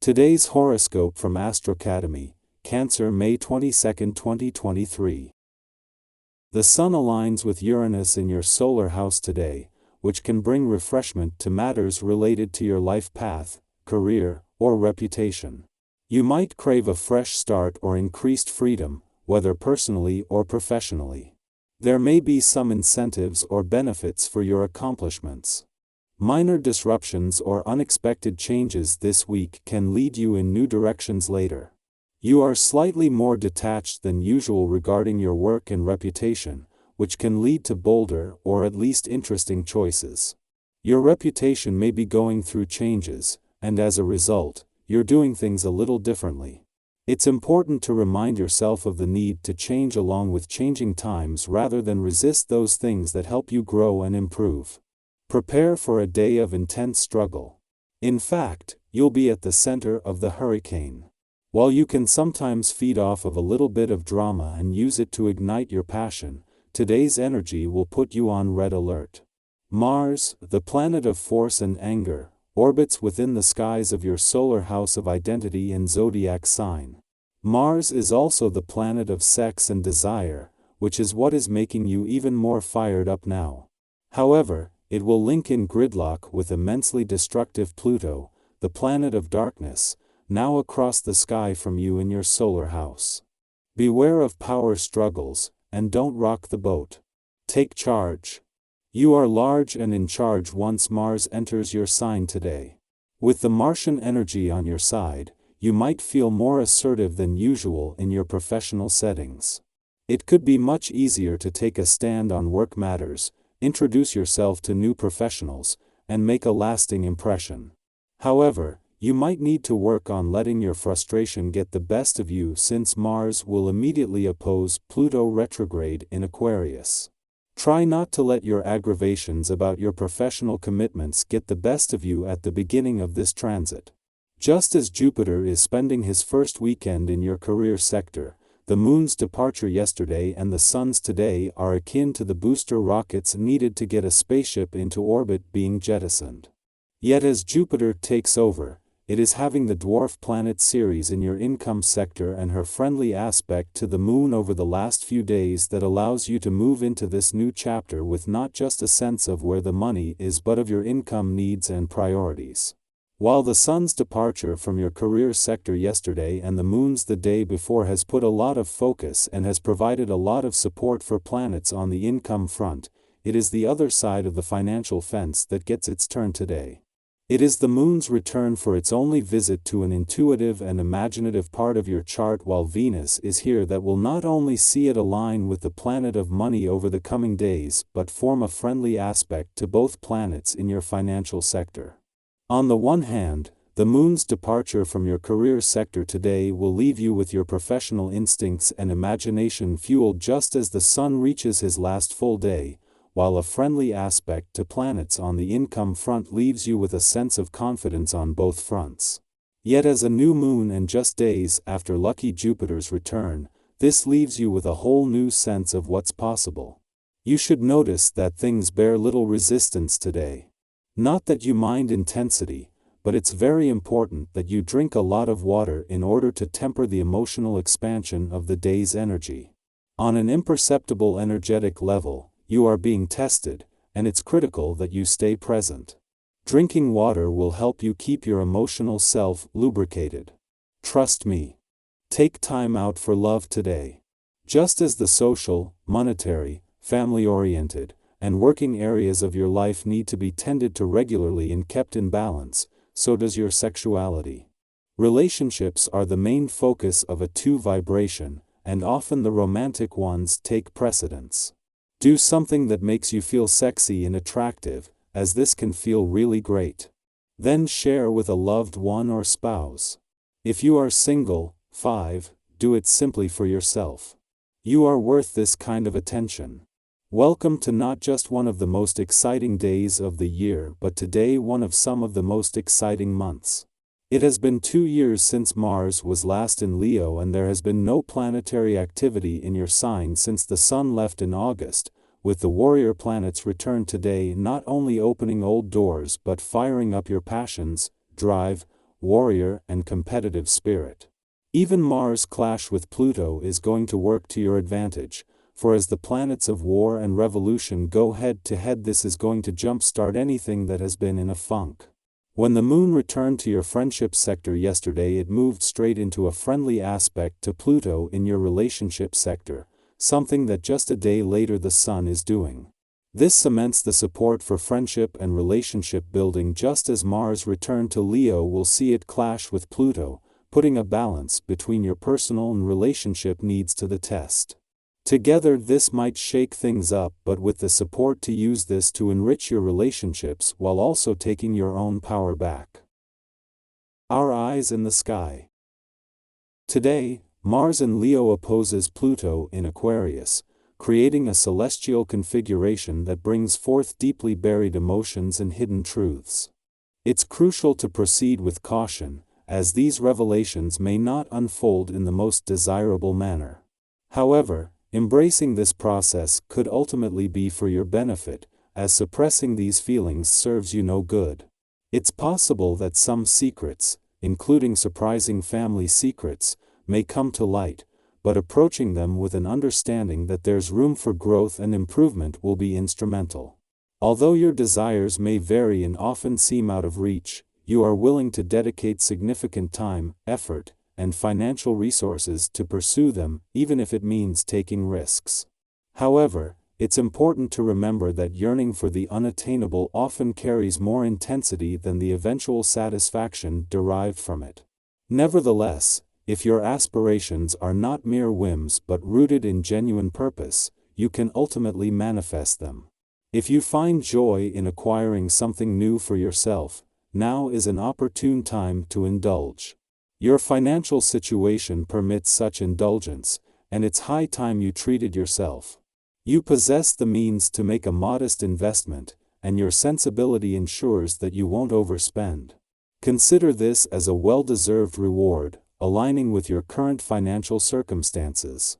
Today's horoscope from Astrocademy, Cancer, May 22, 2023. The Sun aligns with Uranus in your solar house today, which can bring refreshment to matters related to your life path, career, or reputation. You might crave a fresh start or increased freedom, whether personally or professionally. There may be some incentives or benefits for your accomplishments. Minor disruptions or unexpected changes this week can lead you in new directions later. You are slightly more detached than usual regarding your work and reputation, which can lead to bolder or at least interesting choices. Your reputation may be going through changes, and as a result, you're doing things a little differently. It's important to remind yourself of the need to change along with changing times rather than resist those things that help you grow and improve. Prepare for a day of intense struggle. In fact, you'll be at the center of the hurricane. While you can sometimes feed off of a little bit of drama and use it to ignite your passion, today's energy will put you on red alert. Mars, the planet of force and anger, orbits within the skies of your solar house of identity and zodiac sign. Mars is also the planet of sex and desire, which is what is making you even more fired up now. However, it will link in gridlock with immensely destructive Pluto, the planet of darkness, now across the sky from you in your solar house. Beware of power struggles, and don't rock the boat. Take charge. You are large and in charge once Mars enters your sign today. With the Martian energy on your side, you might feel more assertive than usual in your professional settings. It could be much easier to take a stand on work matters, introduce yourself to new professionals, and make a lasting impression. However, you might need to work on letting your frustration get the best of you since Mars will immediately oppose Pluto retrograde in Aquarius. Try not to let your aggravations about your professional commitments get the best of you at the beginning of this transit. Just as Jupiter is spending his first weekend in your career sector, the Moon's departure yesterday and the Sun's today are akin to the booster rockets needed to get a spaceship into orbit being jettisoned. Yet as Jupiter takes over, it is having the dwarf planet Ceres in your income sector and her friendly aspect to the Moon over the last few days that allows you to move into this new chapter with not just a sense of where the money is but of your income needs and priorities. While the Sun's departure from your career sector yesterday and the Moon's the day before has put a lot of focus and has provided a lot of support for planets on the income front, it is the other side of the financial fence that gets its turn today. It is the Moon's return for its only visit to an intuitive and imaginative part of your chart, while Venus is here that will not only see it align with the planet of money over the coming days but form a friendly aspect to both planets in your financial sector. On the one hand, the Moon's departure from your career sector today will leave you with your professional instincts and imagination fueled just as the Sun reaches his last full day, while a friendly aspect to planets on the income front leaves you with a sense of confidence on both fronts. Yet as a new moon and just days after lucky Jupiter's return, this leaves you with a whole new sense of what's possible. You should notice that things bear little resistance today. Not that you mind intensity, but it's very important that you drink a lot of water in order to temper the emotional expansion of the day's energy. On an imperceptible energetic level, you are being tested, and it's critical that you stay present. Drinking water will help you keep your emotional self lubricated. Trust me. Take time out for love today. Just as the social, monetary, family-oriented, and working areas of your life need to be tended to regularly and kept in balance, so does your sexuality. Relationships are the main focus of a 2 vibration, and often the romantic ones take precedence. Do something that makes you feel sexy and attractive, as this can feel really great. Then share with a loved one or spouse. If you are single, 5, do it simply for yourself. You are worth this kind of attention. Welcome to not just one of the most exciting days of the year but today one of some of the most exciting months. It has been 2 years since Mars was last in Leo and there has been no planetary activity in your sign since the Sun left in August, with the warrior planet's return today not only opening old doors but firing up your passions, drive, warrior, and competitive spirit. Even Mars' clash with Pluto is going to work to your advantage, for as the planets of war and revolution go head-to-head, this is going to jumpstart anything that has been in a funk. When the moon returned to your friendship sector yesterday, it moved straight into a friendly aspect to Pluto in your relationship sector, something that just a day later the sun is doing. This cements the support for friendship and relationship building, just as Mars' return to Leo will see it clash with Pluto, putting a balance between your personal and relationship needs to the test. Together this might shake things up, but with the support to use this to enrich your relationships while also taking your own power back. Our eyes in the sky. Today, Mars in Leo opposes Pluto in Aquarius, creating a celestial configuration that brings forth deeply buried emotions and hidden truths. It's crucial to proceed with caution, as these revelations may not unfold in the most desirable manner. However, embracing this process could ultimately be for your benefit, as suppressing these feelings serves you no good. It's possible that some secrets, including surprising family secrets, may come to light, but approaching them with an understanding that there's room for growth and improvement will be instrumental. Although your desires may vary and often seem out of reach, you are willing to dedicate significant time, effort, and financial resources to pursue them, even if it means taking risks. However, it's important to remember that yearning for the unattainable often carries more intensity than the eventual satisfaction derived from it. Nevertheless, if your aspirations are not mere whims but rooted in genuine purpose, you can ultimately manifest them. If you find joy in acquiring something new for yourself, now is an opportune time to indulge. Your financial situation permits such indulgence, and it's high time you treated yourself. You possess the means to make a modest investment, and your sensibility ensures that you won't overspend. Consider this as a well-deserved reward, aligning with your current financial circumstances.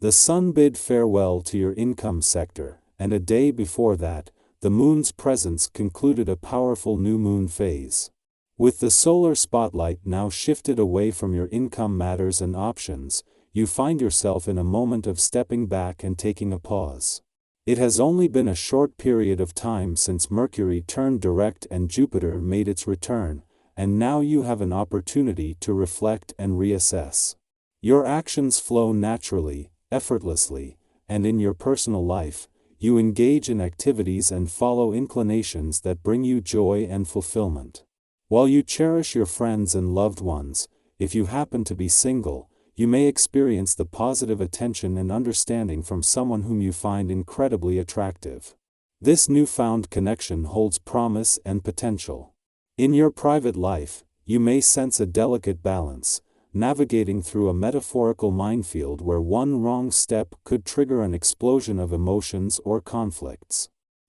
The sun bid farewell to your income sector, and a day before that, the moon's presence concluded a powerful new moon phase. With the solar spotlight now shifted away from your income matters and options, you find yourself in a moment of stepping back and taking a pause. It has only been a short period of time since Mercury turned direct and Jupiter made its return, and now you have an opportunity to reflect and reassess. Your actions flow naturally, effortlessly, and in your personal life, you engage in activities and follow inclinations that bring you joy and fulfillment. While you cherish your friends and loved ones, if you happen to be single, you may experience the positive attention and understanding from someone whom you find incredibly attractive. This newfound connection holds promise and potential. In your private life, you may sense a delicate balance, navigating through a metaphorical minefield where one wrong step could trigger an explosion of emotions or conflicts.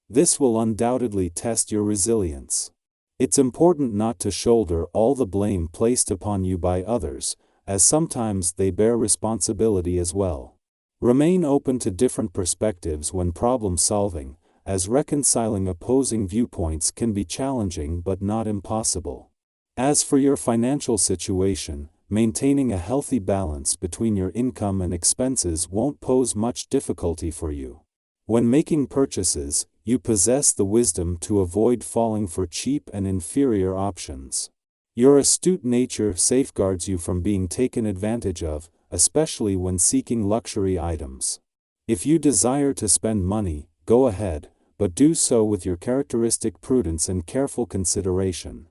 This will undoubtedly test your resilience. It's important not to shoulder all the blame placed upon you by others, as sometimes they bear responsibility as well. Remain open to different perspectives when problem-solving, as reconciling opposing viewpoints can be challenging but not impossible. As for your financial situation, maintaining a healthy balance between your income and expenses won't pose much difficulty for you. When making purchases, you possess the wisdom to avoid falling for cheap and inferior options. Your astute nature safeguards you from being taken advantage of, especially when seeking luxury items. If you desire to spend money, go ahead, but do so with your characteristic prudence and careful consideration.